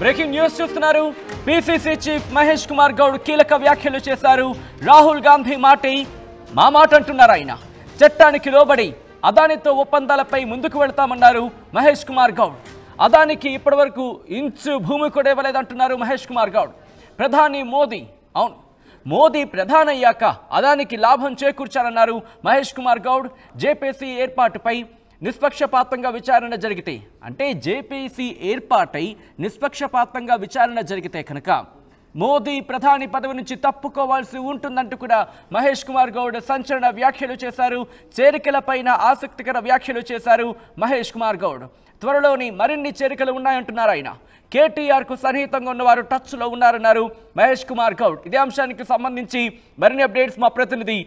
Breaking news చూస్తున్నారు. PCC chief Mahesh Kumar Goud కీలక వ్యాఖ్యలు చేశారు. రాహుల్ గాంధీ మాటే మా మాట అంటున్నారు ఆయన. చట్టానికి లోబడి అదానితో ఒప్పందాలపై ముందుకు వెళ్తామన్నారు మహేష్ కుమార్ గౌడ్. అదానికి ఇప్పటివరకు ఇంచు భూమి కూడా ఇవ్వలేదంటున్నారు మహేష్ కుమార్ గౌడ్. ప్రధాని మోదీ ప్రధాని అయ్యాక అదానికి లాభం చేకూర్చారన్నారు మహేష్ కుమార్ గౌడ్. జేపీసీ ఏర్పాటుపై నిష్పక్షపాతంగా విచారణ జరిగితే అంటే జేపీసీ ఏర్పాటై నిష్పక్షపాతంగా విచారణ జరిగితే కనుక మోదీ ప్రధాని పదవి నుంచి తప్పుకోవాల్సి ఉంటుందంటూ కూడా మహేష్ కుమార్ గౌడ్ సంచలన వ్యాఖ్యలు చేశారు. చేరికలపైన ఆసక్తికర వ్యాఖ్యలు చేశారు మహేష్ కుమార్ గౌడ్. త్వరలోని మరిన్ని చేరికలు ఉన్నాయంటున్నారు ఆయన. కేటీఆర్కు సన్నిహితంగా ఉన్నవారు టచ్లో ఉన్నారన్నారు మహేష్ కుమార్ గౌడ్. ఇదే అంశానికి సంబంధించి మరిన్ని అప్డేట్స్ మా ప్రతినిధి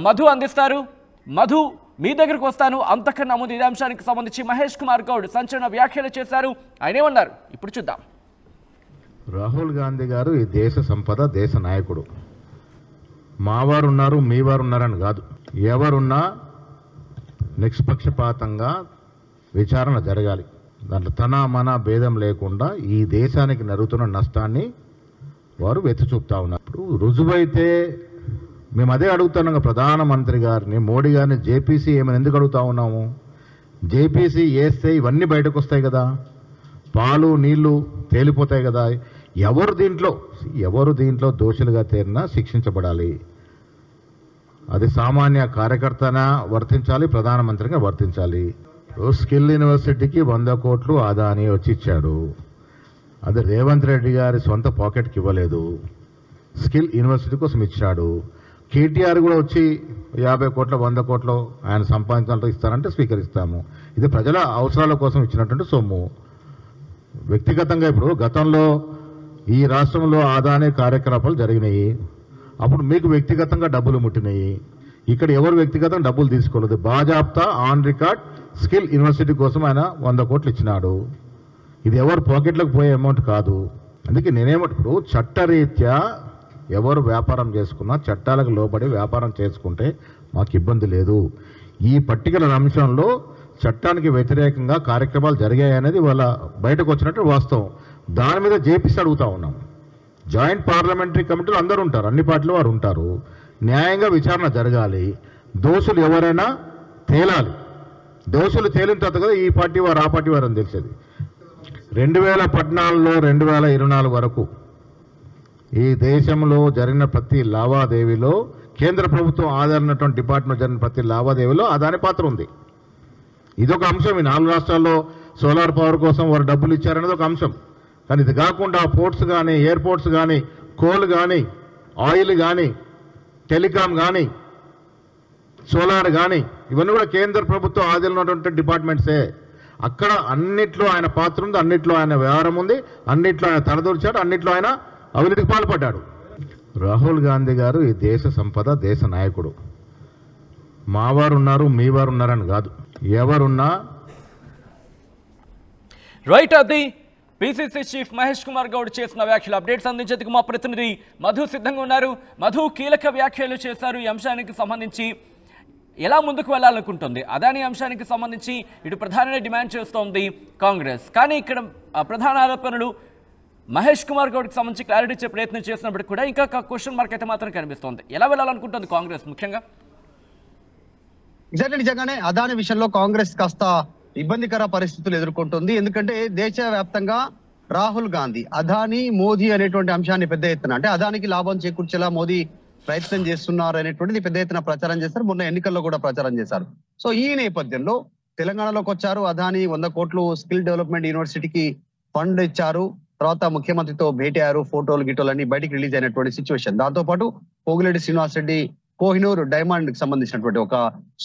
మధు అందిస్తారు. మధు, మీ దగ్గరకు వస్తాను. అంతకన్నా ముందు ఇదే అంశానికి సంబంధించి మహేష్ కుమార్ గౌడ్ సంచలన వ్యాఖ్యలు చేశారు. ఆయన ఏమన్నారు ఇప్పుడు చూద్దాం. రాహుల్ గాంధీ గారు ఈ దేశ సంపద, దేశ నాయకుడు. మావారు ఉన్నారు, మీ వారు ఉన్నారని కాదు. ఎవరున్నా నిష్పక్షపాతంగా విచారణ జరగాలి. దాంట్లో తన మన భేదం లేకుండా ఈ దేశానికి జరుగుతున్న నష్టాన్ని వారు వెతి చూపుతా ఉన్నారు. ఇప్పుడు రుజువైతే మేము అదే అడుగుతున్నాం ప్రధానమంత్రి గారిని, మోడీ గారిని. జేపీసీ ఏమైనా ఎందుకు అడుగుతా ఉన్నాము? జేపీసీ వేస్తే ఇవన్నీ బయటకు వస్తాయి కదా, పాలు నీళ్లు తేలిపోతాయి కదా. ఎవరు దీంట్లో దోషులుగా తేరినా శిక్షించబడాలి. అది సామాన్య కార్యకర్తన వర్తించాలి, ప్రధానమంత్రిగా వర్తించాలి. స్కిల్ యూనివర్సిటీకి 100 కోట్లు అదాని వచ్చి ఇచ్చాడు. అది రేవంత్ రెడ్డి గారి సొంత పాకెట్కి ఇవ్వలేదు, స్కిల్ యూనివర్సిటీ కోసం ఇచ్చాడు. కేటీఆర్ కూడా వచ్చి 50 కోట్ల 100 కోట్లు ఆయన సంపాదించాలంటే ఇస్తారంటే స్వీకరిస్తాము. ఇది ప్రజల అవసరాల కోసం ఇచ్చినటువంటి సొమ్ము. వ్యక్తిగతంగా ఇప్పుడు గతంలో ఈ రాష్ట్రంలో ఆదాని కార్యకలాపాలు జరిగినాయి. అప్పుడు మీకు వ్యక్తిగతంగా డబ్బులు ముట్టినాయి. ఇక్కడ ఎవరు వ్యక్తిగతంగా డబ్బులు తీసుకోలేదు. బాజాప్తా ఆన్ రికార్డ్ స్కిల్ యూనివర్సిటీ కోసం ఆయన 100 కోట్లు ఇచ్చినాడు. ఇది ఎవరు పాకెట్లకు పోయే అమౌంట్ కాదు. అందుకే నేనేమంటాడు, చట్టరీత్యా ఎవరు వ్యాపారం చేసుకున్నా చట్టాలకు లోబడి వ్యాపారం చేసుకుంటే మాకు ఇబ్బంది లేదు. ఈ పర్టికులర్ అంశంలో చట్టానికి వ్యతిరేకంగా కార్యక్రమాలు జరిగాయనేది వాళ్ళ బయటకు వచ్చినట్టు వాస్తవం. దాని మీద జేపీసీ అడుగుతా ఉన్నాం. జాయింట్ పార్లమెంటరీ కమిటీలు అందరూ ఉంటారు, అన్ని పార్టీలు వారు ఉంటారు. న్యాయంగా విచారణ జరగాలి. దోషులు ఎవరైనా తేలాలి. దోషులు తేలిన తర్వాత కదా ఈ పార్టీ వారు ఆ పార్టీ వారు అని తెలిసేది. 2014 2024 వరకు ఈ దేశంలో జరిగిన ప్రతి లావాదేవీలో, కేంద్ర ప్రభుత్వం ఆధారినటువంటి డిపార్ట్మెంట్ జరిగిన ప్రతి లావాదేవీలో అదాని పాత్ర ఉంది. ఇదొక అంశం. ఈ 4 రాష్ట్రాల్లో సోలార్ పవర్ కోసం వారు డబ్బులు ఇచ్చారనేది ఒక అంశం. కానీ ఇది కాకుండా పోర్ట్స్ కానీ, ఎయిర్పోర్ట్స్ కానీ, కోల్ కానీ, ఆయిల్ కానీ, టెలికాం కానీ, సోలార్ కానీ, ఇవన్నీ కూడా కేంద్ర ప్రభుత్వం ఆధీనటువంటి డిపార్ట్మెంట్సే. అక్కడ అన్నిట్లో ఆయన పాత్ర ఉంది, అన్నిట్లో ఆయన వ్యవహారం ఉంది, అన్నిట్లో ఆయన తలదూర్చాడు, అన్నిట్లో ఆయన అవినీతికి పాల్పడ్డాడు. రాహుల్ గాంధీ గారు ఈ దేశ సంపద, దేశ నాయకుడు. మావారు ఉన్నారు, మీ వారు ఉన్నారని కాదు. ఎవరున్నా రైట్. అది పిసిసి చీఫ్ మహేష్ కుమార్ గౌడ్ చేసిన వ్యాఖ్యలు. అప్డేట్స్ అందించేందుకు మా ప్రతినిధి మధు సిద్ధంగా ఉన్నారు. మధు, కీలక వ్యాఖ్యలు చేశారు. ఈ అంశానికి సంబంధించి ఎలా ముందుకు వెళ్లాలనుకుంటుంది? అదాని అంశానికి సంబంధించి ఇటు ప్రధాని డిమాండ్ చేస్తోంది కాంగ్రెస్. కానీ ఇక్కడ ప్రధాన ఆరోపణలు మహేష్ కుమార్ గౌడ్కి సంబంధించి క్లారిటీ ఇచ్చే ప్రయత్నం చేసినప్పటికీ కూడా ఇంకా క్వశ్చన్ మార్క్ అయితే మాత్రం కనిపిస్తోంది. ఎలా వెళ్ళాలనుకుంటుంది కాంగ్రెస్ ముఖ్యంగా? నిజంగానే అదాని విషయంలో కాంగ్రెస్ కాస్త ఇబ్బందికర పరిస్థితులు ఎదుర్కొంటుంది. ఎందుకంటే దేశవ్యాప్తంగా రాహుల్ గాంధీ అదాని మోదీ అనేటువంటి అంశాన్ని పెద్ద ఎత్తున, అంటే అదానికి లాభం చేకూర్చేలా మోదీ ప్రయత్నం చేస్తున్నారు అనేటువంటిది పెద్ద ఎత్తున ప్రచారం చేస్తారు. మొన్న ఎన్నికల్లో కూడా ప్రచారం చేశారు. సో ఈ నేపథ్యంలో తెలంగాణలోకి వచ్చారు. అదాని 100 కోట్లు స్కిల్ డెవలప్మెంట్ యూనివర్సిటీకి ఫండ్ ఇచ్చారు. తర్వాత ముఖ్యమంత్రితో భేటీ అయ్యారు. ఫోటోలు గిటోలు అన్ని బయటికి రిలీజ్ అయినటువంటి సిచ్యువేషన్. దాంతో పాటు పోగిరెడ్డి శ్రీనివాస్ రెడ్డి కోహినూర్ డైమండ్ కి సంబంధించినటువంటి ఒక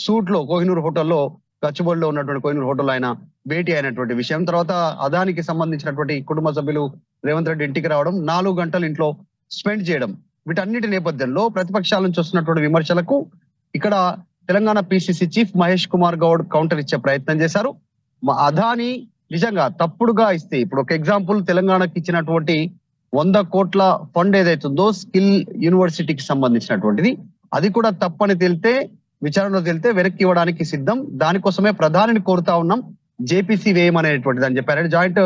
సూట్ లో కోహినూర్ హోటల్లో, గచ్చిబౌలిలో ఉన్నటువంటి కోహినూర్ హోటల్లో ఆయన భేటీ అయినటువంటి విషయం. తర్వాత అదానికి సంబంధించినటువంటి కుటుంబ సభ్యులు రేవంత్ రెడ్డి ఇంటికి రావడం, 4 గంటలు ఇంట్లో స్పెండ్ చేయడం, వీటన్నిటి నేపథ్యంలో ప్రతిపక్షాల నుంచి వస్తున్నటువంటి విమర్శలకు ఇక్కడ Telangana PCC chief Mahesh Kumar Goud counter ఇచ్చే ప్రయత్నం చేశారు. అదాని నిజంగా తప్పుడుగా ఇస్తే, ఇప్పుడు ఒక ఎగ్జాంపుల్, తెలంగాణకి ఇచ్చినటువంటి 100 కోట్ల ఫండ్ ఏదైతుందో స్కిల్ యూనివర్సిటీకి సంబంధించినటువంటిది, అది కూడా తప్పని తేలితే, విచారణలో తేలితే వెనక్కి ఇవ్వడానికి సిద్ధం. దానికోసమే ప్రధానిని కోరుతా ఉన్నాం, జేపీసీ వేయమనేటువంటిది అని చెప్పారు. జాయింట్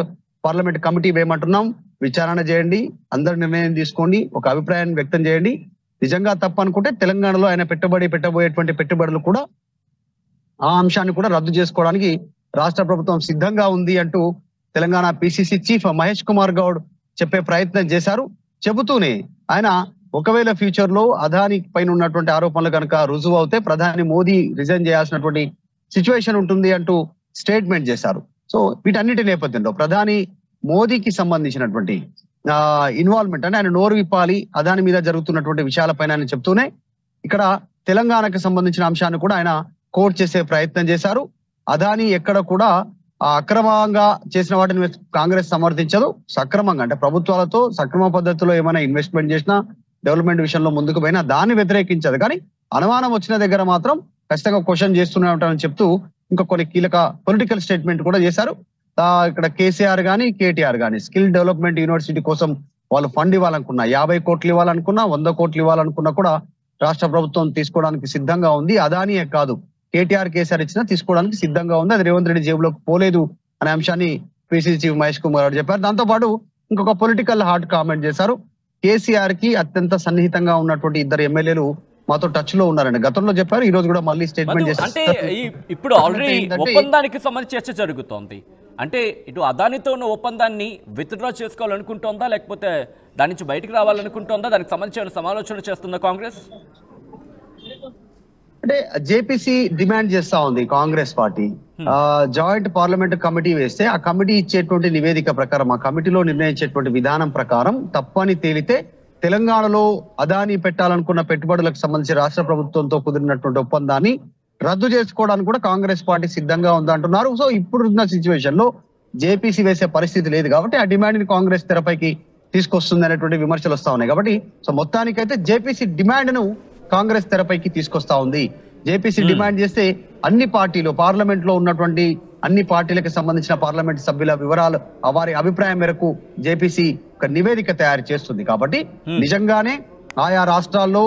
పార్లమెంట్ కమిటీ వేయమంటున్నాం, విచారణ చేయండి, అందరు నిర్ణయం తీసుకోండి, ఒక అభిప్రాయాన్ని వ్యక్తం చేయండి. నిజంగా తప్పు అనుకుంటే తెలంగాణలో ఆయన పెట్టబోయేటువంటి పెట్టుబడులు కూడా ఆ అంశాన్ని కూడా రద్దు చేసుకోవడానికి రాష్ట్ర ప్రభుత్వం సిద్ధంగా ఉంది అంటూ తెలంగాణ పిసిసి చీఫ్ మహేష్ కుమార్ గౌడ్ చెప్పే ప్రయత్నం చేశారు. చెబుతూనే ఆయన ఒకవేళ ఫ్యూచర్ లో అదానీ పైన ఉన్నటువంటి ఆరోపణలు కనుక రుజువు అవుతే ప్రధాని మోదీ రిజైన్ చేయాల్సినటువంటి సిచ్యువేషన్ ఉంటుంది అంటూ స్టేట్మెంట్ చేశారు. సో వీటన్నిటి నేపథ్యంలో ప్రధాని మోదీకి సంబంధించినటువంటి ఇన్వాల్వ్మెంట్ అంటే ఆయన నోరు విప్పాలి అదాని మీద జరుగుతున్నటువంటి విషయాలపైన ఆయన చెప్తూనే ఇక్కడ తెలంగాణకు సంబంధించిన అంశాన్ని కూడా ఆయన కోట్ చేసే ప్రయత్నం చేశారు. అదాని ఎక్కడ కూడా అక్రమంగా చేసిన వాటిని కాంగ్రెస్ సమర్థించదు. సక్రమంగా అంటే ప్రభుత్వాలతో సక్రమ పద్ధతిలో ఏమైనా ఇన్వెస్ట్మెంట్ చేసినా డెవలప్మెంట్ విషయంలో ముందుకు పోయినా దాన్ని వ్యతిరేకించదు. కానీ అనుమానం వచ్చిన దగ్గర మాత్రం ఖచ్చితంగా క్వశ్చన్ చేస్తూనే ఉంటామని చెప్తూ ఇంకా కొన్ని కీలక పొలిటికల్ స్టేట్మెంట్ కూడా చేశారు. ఇక్కడ కేసీఆర్ గానీ కేటీఆర్ గానీ స్కిల్ డెవలప్మెంట్ యూనివర్సిటీ కోసం వాళ్ళు ఫండ్ ఇవ్వాలనుకున్నా, 50 కోట్లు ఇవ్వాలనుకున్నా, 100 కోట్లు ఇవ్వాలనుకున్నా కూడా రాష్ట్ర ప్రభుత్వం తీసుకోవడానికి సిద్ధంగా ఉంది. అదానియే కాదు, కేటీఆర్ కేసీఆర్ ఇచ్చినా తీసుకోవడానికి సిద్ధంగా ఉంది. అది రేవంత్ రెడ్డి జేబులోకి పోలేదు అనే అంశాన్ని పిసిసి చీఫ్ మహేష్ కుమార్ గారు చెప్పారు. దాంతో పాటు ఇంకొక పొలిటికల్ హాట్ కామెంట్ చేశారు. కేసీఆర్ కి అత్యంత సన్నిహితంగా ఉన్నటువంటి 2 ఎమ్మెల్యేలు మాతో టచ్ లో ఉన్నారండి. గతంలో చెప్పారు, ఈ రోజు కూడా మళ్ళీ స్టేట్మెంట్ చేశారు. అంటే ఇప్పుడు ఆల్రెడీ ఒప్పందానికి సంబంధించి చర్చ జరుగుతోంది. అంటే ఇటు అదానితో ఉన్న ఒప్పందాన్ని విత్డ్రా చేసుకోవాలనుకుంటోందా, లేకపోతే దాని నుంచి బయటకు రావాలనుకుంటోందా? దానికి సంబంధించిన సమాలోచనలు చేస్తుందా కాంగ్రెస్? అంటే జేపీసీ డిమాండ్ చేస్తా ఉంది Congress party. Joint parliament committee వేస్తే ఆ కమిటీ ఇచ్చేటువంటి నివేదిక ప్రకారం, ఆ కమిటీలో నిర్ణయించేటువంటి విధానం ప్రకారం తప్పని తేలితే తెలంగాణలో అదాని పెట్టాలనుకున్న పెట్టుబడులకు సంబంధించి రాష్ట్ర ప్రభుత్వంతో కుదిరినటువంటి ఒప్పందాన్ని రద్దు చేసుకోవడానికి కూడా కాంగ్రెస్ పార్టీ సిద్ధంగా ఉందంటున్నారు. సో ఇప్పుడున్న సిచ్యువేషన్ లో జేపీసీ వేసే పరిస్థితి లేదు కాబట్టి ఆ డిమాండ్ ని కాంగ్రెస్ తెరపైకి తీసుకొస్తుంది అనేటువంటి విమర్శలు వస్తా ఉన్నాయి. కాబట్టి సో మొత్తానికైతే జేపీసీ డిమాండ్ ను కాంగ్రెస్ తెరపైకి తీసుకొస్తా ఉంది. జేపీసీ డిమాండ్ చేస్తే అన్ని పార్టీలు, పార్లమెంట్ లో ఉన్నటువంటి అన్ని పార్టీలకు సంబంధించిన పార్లమెంట్ సభ్యుల వివరాలు, వారి అభిప్రాయం మేరకు జేపీసీ ఒక నివేదిక తయారు చేస్తుంది. కాబట్టి నిజంగానే ఆయా రాష్ట్రాల్లో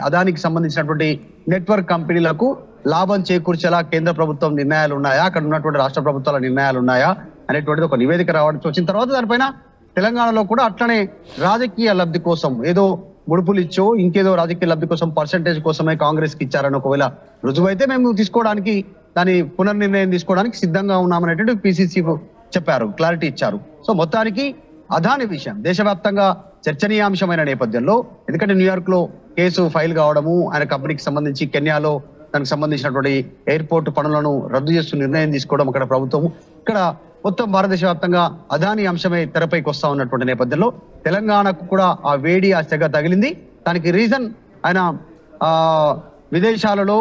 అదానికి సంబంధించినటువంటి నెట్వర్క్ కంపెనీలకు లాభం చేకూర్చేలా కేంద్ర ప్రభుత్వం నిర్ణయాలు ఉన్నాయా, అక్కడ ఉన్నటువంటి రాష్ట్ర ప్రభుత్వాల నిర్ణయాలు ఉన్నాయా అనేటువంటిది ఒక నివేదిక రావడం వచ్చిన తర్వాత దానిపైన తెలంగాణలో కూడా అట్లనే రాజకీయ లబ్ధి కోసం ఏదో ముడుపులు ఇచ్చో ఇంకేదో రాజకీయ లబ్ధి కోసం పర్సెంటేజ్ కోసమే కాంగ్రెస్ కి ఇచ్చారని ఒకవేళ రుజువైతే మేము తీసుకోవడానికి, దాని పునర్నిర్ణయం తీసుకోవడానికి సిద్ధంగా ఉన్నామనేటువంటి పిసిసి చెప్పారు, క్లారిటీ ఇచ్చారు. సో మొత్తానికి అదాని విషయం దేశవ్యాప్తంగా చర్చనీయాంశమైన నేపథ్యంలో, ఎందుకంటే న్యూయార్క్ లో కేసు ఫైల్ కావడము, ఆయన కంపెనీకి సంబంధించి కెన్యాలో దానికి సంబంధించినటువంటి ఎయిర్పోర్ట్ పనులను రద్దు చేస్తూ నిర్ణయం తీసుకోవడం అక్కడ ప్రభుత్వం, ఇక్కడ మొత్తం భారతదేశ వ్యాప్తంగా అదాని అంశమే తెరపైకి వస్తా ఉన్నటువంటి నేపథ్యంలో తెలంగాణకు కూడా ఆ వేడి ఆ సెగ తగిలింది. దానికి రీజన్ ఆయన విదేశాలలో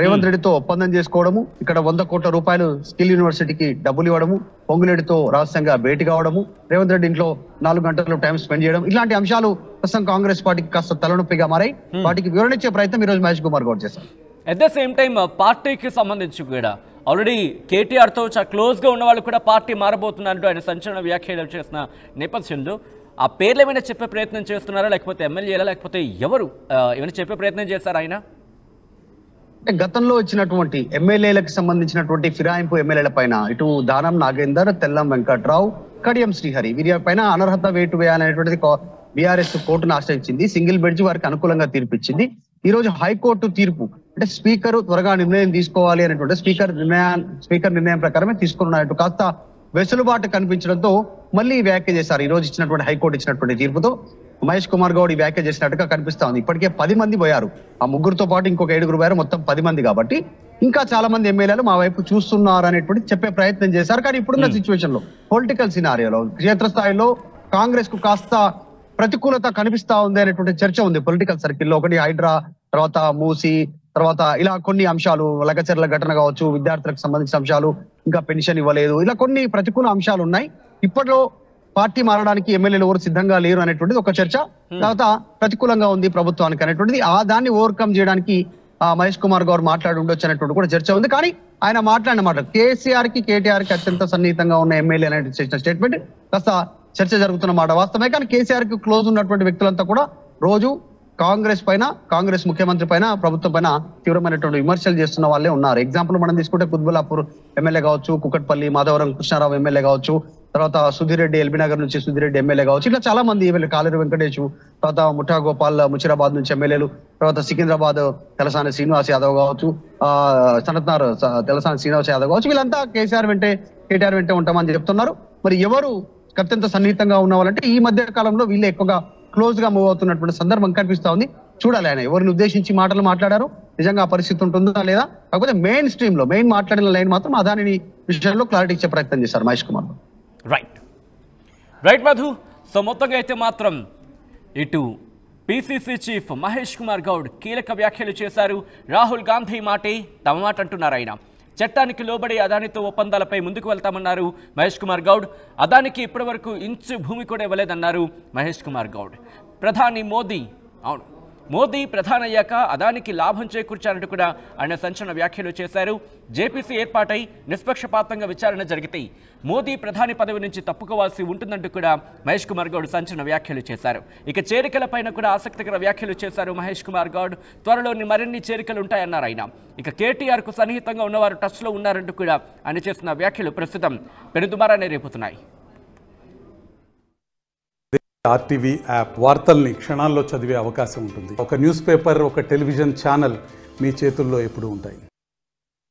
రేవంత్ రెడ్డితో ఒప్పందం చేసుకోవడము, ఇక్కడ 100 కోట్ల రూపాయలు స్కిల్ యూనివర్సిటీకి డబ్బులు ఇవ్వడము, పొంగులేడితో రహస్యంగా భేటీ కావడము, రేవంత్ రెడ్డి ఇంట్లో 4 గంటలు టైం స్పెండ్ చేయడం, ఇలాంటి అంశాలు ప్రస్తుతం కాంగ్రెస్ పార్టీకి కాస్త తలనొప్పిగా మారాయి. వాటికి వివరణ ఇచ్చే ప్రయత్నం ఈ రోజు మహేష్ కుమార్ గౌడ్ చేశారు. అట్ ద సేమ్ టైం పార్టీకి సంబంధించి కూడా ఆల్రెడీ కేటీఆర్తో చాలా క్లోజ్గా ఉన్న వాళ్ళు కూడా పార్టీ మారబోతున్నట్టు ఆయన సంచలన వ్యాఖ్యలు చేసిన నేపథ్యంలో ఆ పేర్లు ఏమైనా చెప్పే ప్రయత్నం చేస్తున్నారా, లేకపోతే ఎమ్మెల్యేలా, లేకపోతే ఎవరు ఏమైనా చెప్పే ప్రయత్నం చేశారా ఆయన? గతంలో ఇచ్చినటువంటి ఎమ్మెల్యేలకు సంబంధించినటువంటి ఫిరాయింపు ఎమ్మెల్యేల పైన ఇటు దానం నాగేందర్, తెల్లం వెంకట్రావు, కడియం శ్రీహరి వీరి పైన అనర్హత వేటు వేయాలనేటువంటిది బీఆర్ఎస్ కోర్టును ఆశ్రయించింది. సింగిల్ బెంచ్ వారికి అనుకూలంగా తీర్పిచ్చింది. ఈ రోజు హైకోర్టు తీర్పు అంటే స్పీకర్ త్వరగా నిర్ణయం తీసుకోవాలి అనేటువంటి స్పీకర్ నిర్ణయం ప్రకారమే తీసుకున్నట్టు కాస్త వెసులుబాటు కనిపించడంతో మళ్ళీ వ్యాఖ్య చేశారు. ఈ రోజు ఇచ్చినటువంటి హైకోర్టు ఇచ్చినటువంటి తీర్పుతో మహేష్ కుమార్ గౌడ్ ఈ వ్యాఖ్య చేసినట్టుగా కనిపిస్తా ఉంది. ఇప్పటికే 10 మంది పోయారు, ఆ ముగ్గురుతో పాటు ఇంకొక 7 పోయారు, మొత్తం 10 మంది. కాబట్టి ఇంకా చాలా మంది ఎమ్మెల్యేలు మా వైపు చూస్తున్నారు అనేటువంటి చెప్పే ప్రయత్నం చేశారు. కానీ ఇప్పుడున్న సిచ్యువేషన్ లో పొలిటికల్ సినారియోలో క్షేత్రస్థాయిలో కాంగ్రెస్ కు కాస్త ప్రతికూలత కనిపిస్తా ఉంది అనేటువంటి చర్చ ఉంది పొలిటికల్ సర్కిల్లో. ఒకటి హైడ్రా, తర్వాత మూసి, తర్వాత ఇలా కొన్ని అంశాలు, లగచర్ల ఘటన కావచ్చు, విద్యార్థులకు సంబంధించిన అంశాలు, ఇంకా పెన్షన్ ఇవ్వలేదు, ఇలా కొన్ని ప్రతికూల అంశాలు ఉన్నాయి. ఇప్పట్లో పార్టీ మారడానికి ఎమ్మెల్యేలు ఎవరు సిద్ధంగా లేరు అనేటువంటిది ఒక చర్చ. తర్వాత ప్రతికూలంగా ఉంది ప్రభుత్వానికి అనేటువంటిది, దాన్ని ఓవర్కమ్ చేయడానికి మహేష్ కుమార్ గౌడ్ మాట్లాడి ఉండొచ్చు అనేటువంటి కూడా చర్చ ఉంది. కానీ ఆయన మాట్లాడిన మాట కేసీఆర్ కి కేటీఆర్ కి అత్యంత సన్నిహితంగా ఉన్న ఎమ్మెల్యే అనే చేసిన స్టేట్మెంట్ కాస్త చర్చ జరుగుతున్న మాట వాస్తవమే. కానీ కేసీఆర్ కి క్లోజ్ ఉన్నటువంటి వ్యక్తులంతా కూడా రోజు కాంగ్రెస్ పైన, కాంగ్రెస్ ముఖ్యమంత్రి పైన, ప్రభుత్వం పైన తీవ్రమైనటువంటి విమర్శలు చేస్తున్న వాళ్ళే ఉన్నారు. ఎగ్జాంపుల్ మనం తీసుకుంటే కుత్బుల్లాపూర్ ఎమ్మెల్యే కావచ్చు, కుకట్పల్లి మాధవరం కృష్ణారావు ఎమ్మెల్యే కావచ్చు, తర్వాత సుధీర్ రెడ్డి ఎల్బీ నగర్ నుంచి సుధీర్ రెడ్డి ఎమ్మెల్యే కావచ్చు, ఇట్లా చాలా మంది వీళ్ళు కాలేరు వెంకటేష్, తర్వాత ముఠా గోపాల్ ముషిరాబాద్ నుంచి ఎమ్మెల్యేలు, తర్వాత సికింద్రాబాద్ తలసాని శ్రీనివాస్ యాదవ్ కావచ్చు, సనత్నార్ తలసాని శ్రీనివాస్ యాదవ్ కావచ్చు, వీళ్ళంతా కేటీఆర్ వెంటే ఉంటామని చెప్తున్నారు. మరి ఎవరు అత్యంత సన్నిహితంగా ఉన్న వాళ్ళంటే ఈ మధ్య కాలంలో వీళ్ళు ఎక్కువగా క్లోజ్ గా మూవ్ అవుతున్నటువంటి సందర్భం కనిపిస్తా ఉంది. చూడాలి ఆయన ఎవరిని ఉద్దేశించి మాటలు మాట్లాడారు, నిజంగా ఆ పరిస్థితి ఉంటుందా లేదా. కాకపోతే మెయిన్ స్ట్రీమ్ లో మెయిన్ మాట్లాడిన లైన్ మాత్రం అదాని విషయంలో క్లారిటీ ఇచ్చే ప్రయత్నం చేశారు మహేష్ కుమార్. రైట్ మధు. సో మొత్తంగా అయితే మాత్రం ఇటు పిసిసి చీఫ్ మహేష్ కుమార్ గౌడ్ కీలక వ్యాఖ్యలు చేశారు. రాహుల్ గాంధీ మాటే తమ మాట అంటున్నారు ఆయన. చట్టానికి లోబడి అదానితో ఒప్పందాలపై ముందుకు వెళ్తామన్నారు మహేష్ కుమార్ గౌడ్. అదానికి ఇప్పటివరకు ఇంచు భూమి కూడా ఇవ్వలేదన్నారు మహేష్ కుమార్ గౌడ్. ప్రధాని మోదీ ప్రధానయ్యాక అదానికి లాభం చేకూర్చారంటూ కూడా ఆయన సంచలన వ్యాఖ్యలు చేశారు. జేపీసీ ఏర్పాటై నిష్పక్షపాతంగా విచారణ జరిగితే మోదీ ప్రధాని పదవి నుంచి తప్పుకోవాల్సి ఉంటుందంటూ కూడా మహేష్ కుమార్ గౌడ్ సంచలన వ్యాఖ్యలు చేశారు. ఇక చేరికలపైన కూడా ఆసక్తికర వ్యాఖ్యలు చేశారు మహేష్ కుమార్ గౌడ్. త్వరలోని మరిన్ని చేరికలు ఉంటాయన్నారు ఆయన. ఇక కేటీఆర్కు సన్నిహితంగా ఉన్నవారు టచ్లో ఉన్నారంటూ కూడా ఆయన చేసిన వ్యాఖ్యలు ప్రస్తుతం పెనుదుమారాన్ని రేపుతున్నాయి. ఆర్టీవీ యాప్ వార్తల్ని క్షణాల్లో చదివే అవకాశం ఉంటుంది. ఒక న్యూస్ పేపర్, ఒక టెలివిజన్ ఛానల్ మీ చేతుల్లో ఎప్పుడూ ఉంటాయి.